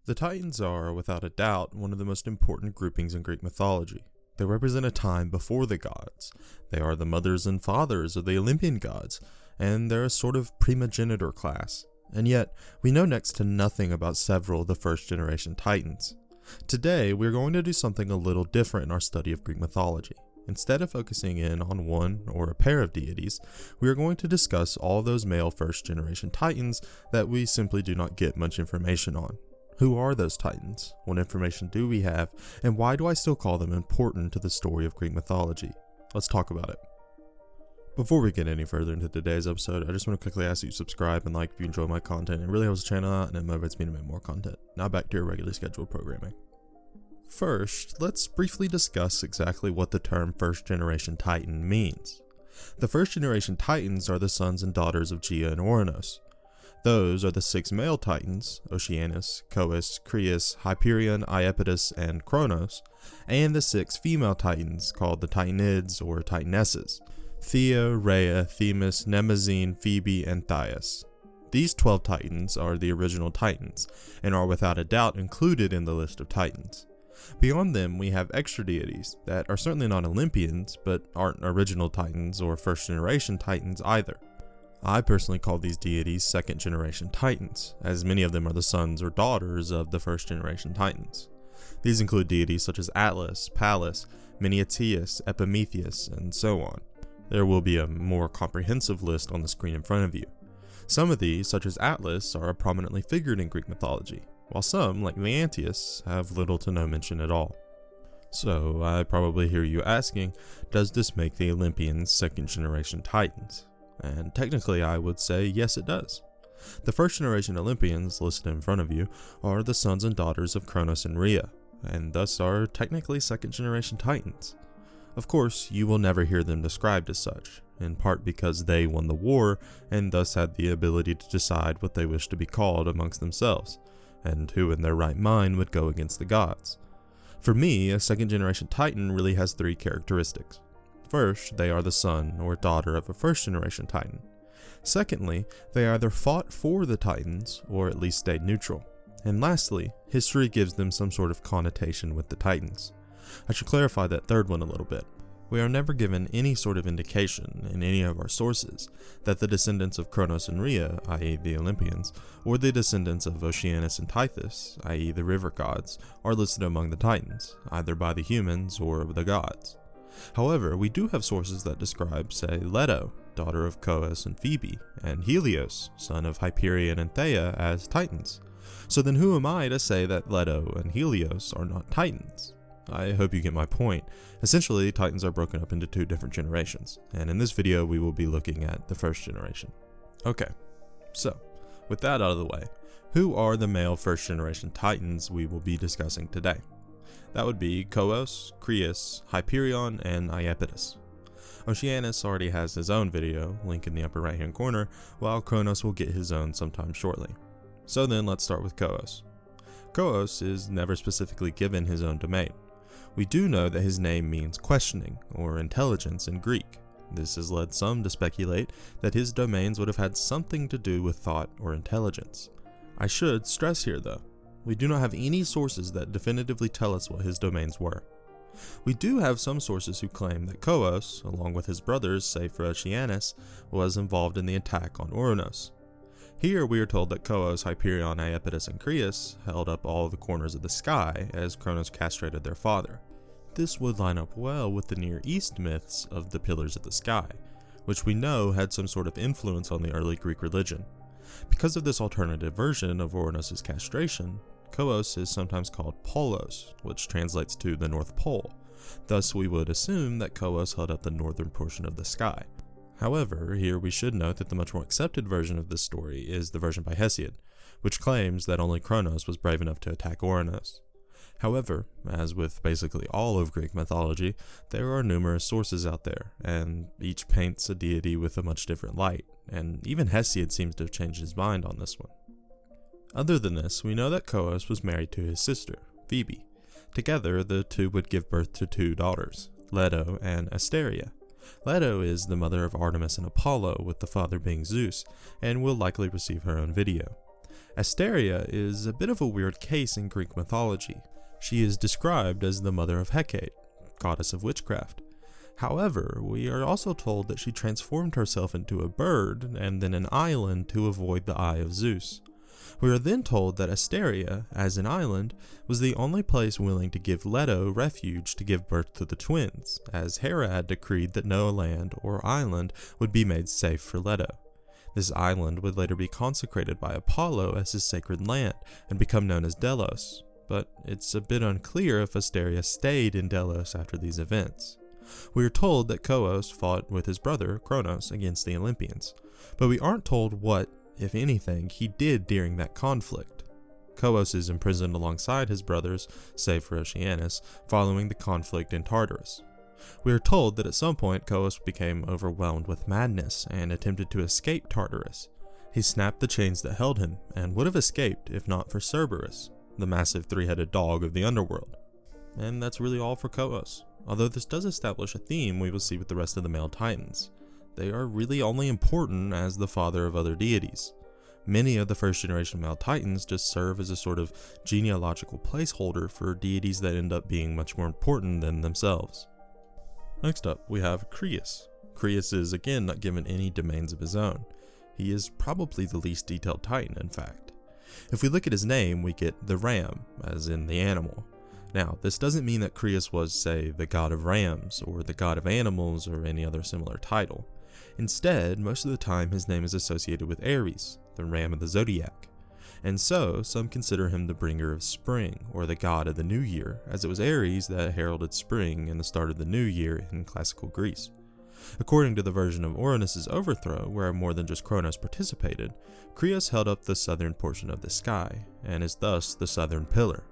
The Titans are, without a doubt, one of the most important groupings in Greek mythology. They represent a time before the gods. They are the mothers and fathers of the Olympian Gods, and they're a sort of primogenitor class. And yet, we know next to nothing about several of the first generation Titans. Today, we're going to do something a little different in our study of Greek mythology. Instead of focusing in on one or a pair of deities, we are going to discuss all those male first generation Titans that we simply do not get much information on. Who are those Titans? What information do we have? And why do I still call them important to the story of Greek mythology? Let's talk about it. Before we get any further into today's episode, I just want to quickly ask that you subscribe and like if you enjoy my content. It really helps the channel out and it motivates me to make more content. Now back to your regularly scheduled programming. First, let's briefly discuss exactly what the term first generation Titan means. The first generation Titans are the sons and daughters of Gaia and Ouranos. Those are the 6 male Titans, Oceanus, Coeus, Crius, Hyperion, Iapetus, and Kronos, and the 6 female Titans called the Titanids or Titanesses, Thea, Rhea, Themis, Mnemosyne, Phoebe, and Thais. These 12 Titans are the original Titans, and are without a doubt included in the list of Titans. Beyond them, we have extra deities that are certainly not Olympians, but aren't original Titans or first generation Titans either. I personally call these deities second generation Titans, as many of them are the sons or daughters of the first generation Titans. These include deities such as Atlas, Pallas, Menoetius, Epimetheus, and so on. There will be a more comprehensive list on the screen in front of you. Some of these, such as Atlas, are prominently figured in Greek mythology, while some, like Menoetius, have little to no mention at all. So, I probably hear you asking, does this make the Olympians second generation Titans? And technically I would say yes it does. The first generation Olympians listed in front of you are the sons and daughters of Kronos and Rhea, and thus are technically second generation Titans. Of course, you will never hear them described as such, in part because they won the war and thus had the ability to decide what they wished to be called amongst themselves, and who in their right mind would go against the gods. For me, a second generation Titan really has 3 characteristics. First, they are the son or daughter of a first generation Titan. Secondly, they either fought for the Titans or at least stayed neutral. And lastly, history gives them some sort of connotation with the Titans. I should clarify that third one a little bit. We are never given any sort of indication in any of our sources that the descendants of Kronos and Rhea, i.e. the Olympians, or the descendants of Oceanus and Tethys, i.e. the river gods, are listed among the Titans, either by the humans or the gods. However, we do have sources that describe, say, Leto, daughter of Coeus and Phoebe, and Helios, son of Hyperion and Thea, as Titans. So then who am I to say that Leto and Helios are not Titans? I hope you get my point. Essentially, Titans are broken up into 2 different generations, and in this video we will be looking at the first generation. Okay, so, with that out of the way, who are the male first generation Titans we will be discussing today? That would be Coeus, Crius, Hyperion, and Iapetus. Oceanus already has his own video, link in the upper right hand corner, while Kronos will get his own sometime shortly. So then let's start with Coeus. Coeus is never specifically given his own domain. We do know that his name means questioning, or intelligence in Greek. This has led some to speculate that his domains would have had something to do with thought or intelligence. I should stress here though, we do not have any sources that definitively tell us what his domains were. We do have some sources who claim that Coeus, along with his brothers, save for Oceanus, was involved in the attack on Ouranos. Here we are told that Coeus, Hyperion, Iapetus, and Crius held up all the corners of the sky as Kronos castrated their father. This would line up well with the Near East myths of the Pillars of the Sky, which we know had some sort of influence on the early Greek religion. Because of this alternative version of Ouranos' castration, Coeus is sometimes called Polos, which translates to the North Pole. Thus we would assume that Coeus held up the northern portion of the sky. However, here we should note that the much more accepted version of this story is the version by Hesiod, which claims that only Kronos was brave enough to attack Ouranos. However, as with basically all of Greek mythology, there are numerous sources out there, and each paints a deity with a much different light, and even Hesiod seems to have changed his mind on this one. Other than this, we know that Coeus was married to his sister, Phoebe. Together, the two would give birth to 2 daughters, Leto and Asteria. Leto is the mother of Artemis and Apollo, with the father being Zeus, and will likely receive her own video. Asteria is a bit of a weird case in Greek mythology. She is described as the mother of Hecate, goddess of witchcraft. However, we are also told that she transformed herself into a bird and then an island to avoid the eye of Zeus. We are then told that Asteria, as an island, was the only place willing to give Leto refuge to give birth to the twins, as Hera had decreed that no land or island would be made safe for Leto. This island would later be consecrated by Apollo as his sacred land and become known as Delos, but it's a bit unclear if Asteria stayed in Delos after these events. We are told that Coeus fought with his brother Cronos against the Olympians, but we aren't told what, if anything, he did during that conflict. Coeus is imprisoned alongside his brothers, save for Oceanus, following the conflict in Tartarus. We are told that at some point Coeus became overwhelmed with madness and attempted to escape Tartarus. He snapped the chains that held him and would have escaped if not for Cerberus, the massive three-headed dog of the underworld. And that's really all for Coeus, although this does establish a theme we will see with the rest of the male titans. They are really only important as the father of other deities. Many of the first generation male titans just serve as a sort of genealogical placeholder for deities that end up being much more important than themselves. Next up, we have Crius. Crius is again not given any domains of his own. He is probably the least detailed titan, in fact. If we look at his name, we get the ram, as in the animal. Now, this doesn't mean that Crius was, say, the god of rams, or the god of animals, or any other similar title. Instead, most of the time his name is associated with Aries, the ram of the zodiac. And so, some consider him the bringer of spring, or the god of the new year, as it was Aries that heralded spring and the start of the new year in classical Greece. According to the version of Oronus' overthrow, where more than just Cronos participated, Crius held up the southern portion of the sky, and is thus the southern pillar.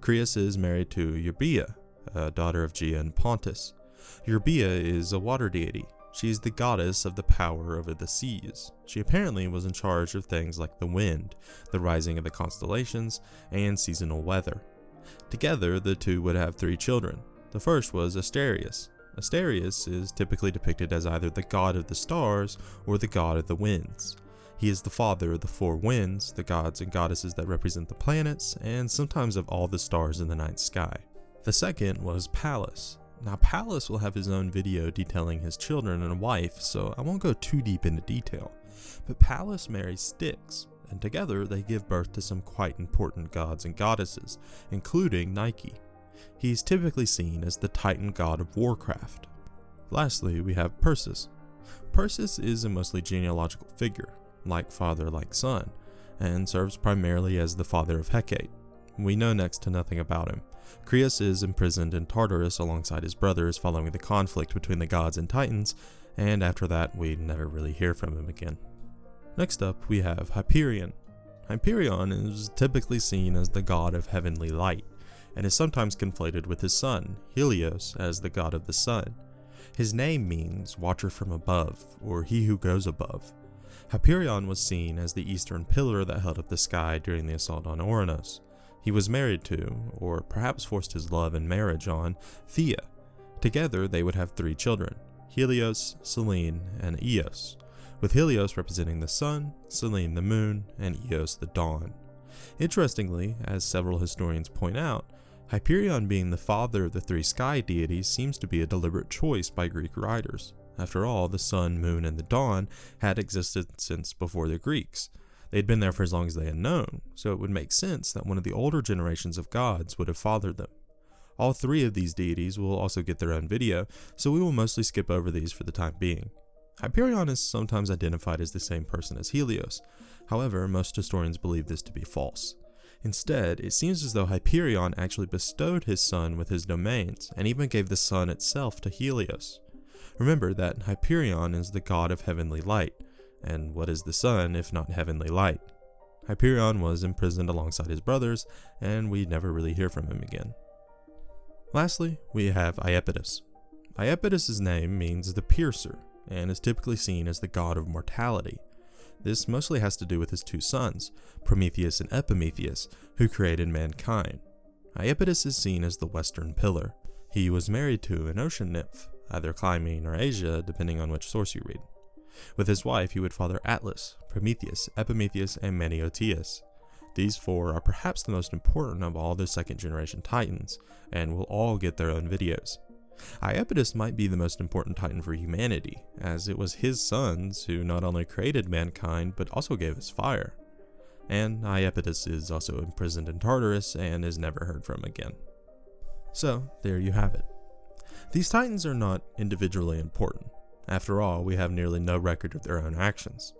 Crius is married to Eurbea, a daughter of Gaea and Pontus. Eurbea is a water deity. She is the goddess of the power over the seas. She apparently was in charge of things like the wind, the rising of the constellations, and seasonal weather. Together, the two would have 3 children. The first was Asterius. Asterius is typically depicted as either the god of the stars or the god of the winds. He is the father of the 4 winds, the gods and goddesses that represent the planets, and sometimes of all the stars in the night sky. The second was Pallas. Now, Pallas will have his own video detailing his children and wife, so I won't go too deep into detail. But Pallas marries Styx, and together they give birth to some quite important gods and goddesses, including Nike. He's typically seen as the Titan god of warcraft. Lastly, we have Perseus. Perseus is a mostly genealogical figure, like father, like son, and serves primarily as the father of Hecate. We know next to nothing about him. Crius is imprisoned in Tartarus alongside his brothers following the conflict between the gods and titans, and after that we never really hear from him again. Next up we have Hyperion. Hyperion is typically seen as the god of heavenly light, and is sometimes conflated with his son, Helios, as the god of the sun. His name means watcher from above, or he who goes above. Hyperion was seen as the eastern pillar that held up the sky during the assault on Oronus. He was married to, or perhaps forced his love and marriage on, Thea. Together they would have 3 children, Helios, Selene, and Eos, with Helios representing the sun, Selene the moon, and Eos the dawn. Interestingly, as several historians point out, Hyperion being the father of the 3 sky deities seems to be a deliberate choice by Greek writers. After all, the sun, moon, and the dawn had existed since before the Greeks. They'd been there for as long as they had known, so it would make sense that one of the older generations of gods would have fathered them. All 3 of these deities will also get their own video, so we will mostly skip over these for the time being. Hyperion is sometimes identified as the same person as Helios. However, most historians believe this to be false. Instead, it seems as though Hyperion actually bestowed his son with his domains, and even gave the sun itself to Helios. Remember that Hyperion is the god of heavenly light, and what is the sun if not heavenly light? Hyperion was imprisoned alongside his brothers, and we never really hear from him again. Lastly, we have Iapetus. Iapetus' name means the piercer, and is typically seen as the god of mortality. This mostly has to do with his 2 sons, Prometheus and Epimetheus, who created mankind. Iapetus is seen as the western pillar. He was married to an ocean nymph, either Clymene or Asia, depending on which source you read. With his wife, he would father Atlas, Prometheus, Epimetheus, and Meniotius. These four are perhaps the most important of all the second generation titans, and will all get their own videos. Iapetus might be the most important titan for humanity, as it was his sons who not only created mankind, but also gave us fire. And Iapetus is also imprisoned in Tartarus and is never heard from again. So, there you have it. These titans are not individually important. After all, we have nearly no record of their own actions.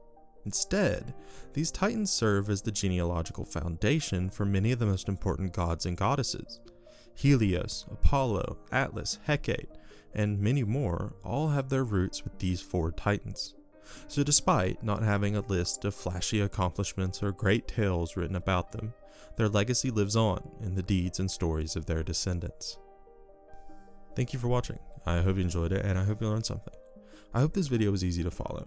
Instead, these titans serve as the genealogical foundation for many of the most important gods and goddesses. Helios, Apollo, Atlas, Hecate, and many more all have their roots with these four titans. So despite not having a list of flashy accomplishments or great tales written about them, their legacy lives on in the deeds and stories of their descendants. Thank you for watching. I hope you enjoyed it, and I hope you learned something. I hope this video was easy to follow.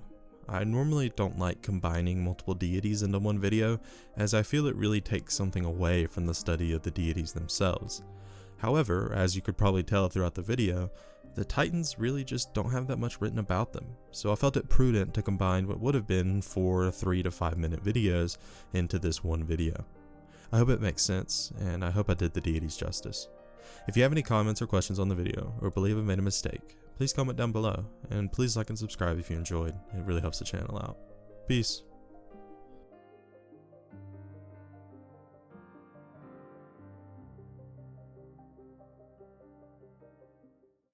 I normally don't like combining multiple deities into one video, as I feel it really takes something away from the study of the deities themselves. However, as you could probably tell throughout the video, the titans really just don't have that much written about them, so I felt it prudent to combine what would have been 4 3 to 5 minute videos into this one video. I hope it makes sense, and I hope I did the deities justice. If you have any comments or questions on the video, or believe I made a mistake, please comment down below, and please like and subscribe if you enjoyed. It really helps the channel out. Peace.